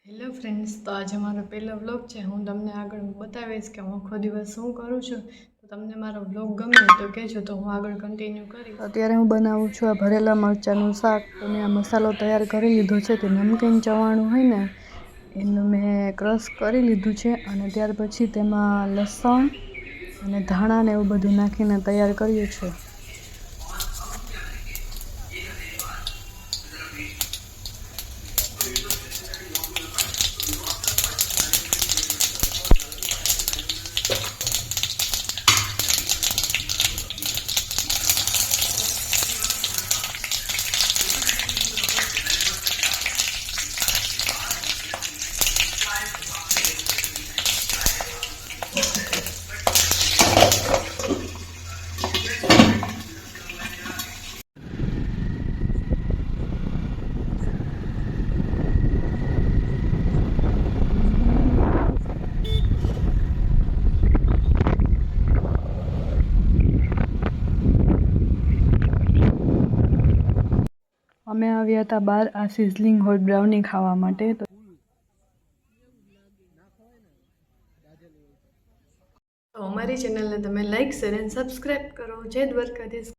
Hello friends, તો આજે મારો પહેલો વ્લોગ છે. હું તમને આગળ બતાવીશ કે હું આખો દિવસ શું કરું છું. તો તમને મારો વ્લોગ ગમે તો કહેજો, તો હું આગળ કન્ટિન્યુ કરીશ. અત્યારે હું બનાવું છું આ ભરેલા મરચાંનું શાક. તો મેં આ મસાલો તૈયાર કરી લીધો છે. તે નમકીન ચવાણું હોય ને એનું મેં ક્રશ કરી લીધું છે, અને ત્યાર પછી તેમાં લસણ અને ધાણા ને એવું બધું નાખીને તૈયાર કર્યું છે. અમે આવ્યા હતા બહાર આ સિઝલિંગ હોટ બ્રાઉની ખાવા માટે. તો અમારી ચેનલને તમે લાઈક, શેર અને સબસ્ક્રાઈબ કરો. જય દ્વારકાધીશ.